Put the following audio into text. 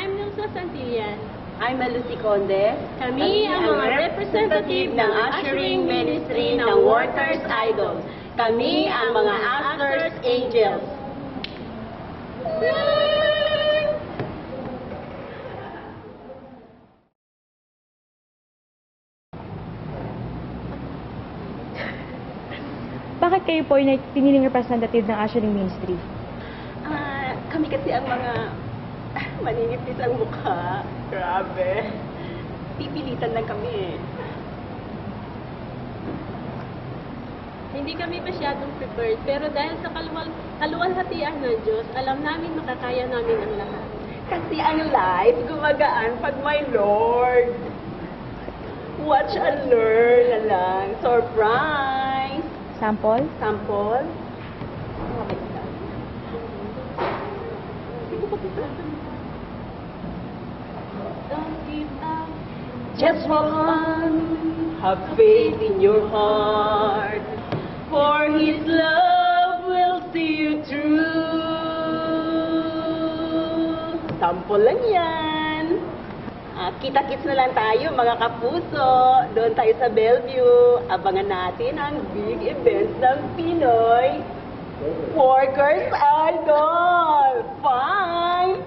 I'm Nilsa Santillan. I'm Lucy Conde. Kami ang mga representative ng ushering ministry ng Workers Idol. Kami ang mga Actors Angels. Bakit kayo po ay piniling representative ng ushering ministry? Kami kasi ang mga maninipis ang mukha. Grabe. Pipilitan lang kami eh. Hindi kami masyadong prepared, pero dahil sa kaluwalhatian ng Diyos, alam namin makakaya namin ang lahat. Kasi ang life gumagaan pag may Lord. Watch and learn na lang. Surprise! Sample? Sample? Don't give up. Just hold on. Have faith in your heart. For His love will see you through. Sample lang yan. Kita-kits na lang tayo mga kapuso. Doon tayo sa Bellevue. Abangan natin ang big event ng Pinoy Workers Idol. Fine!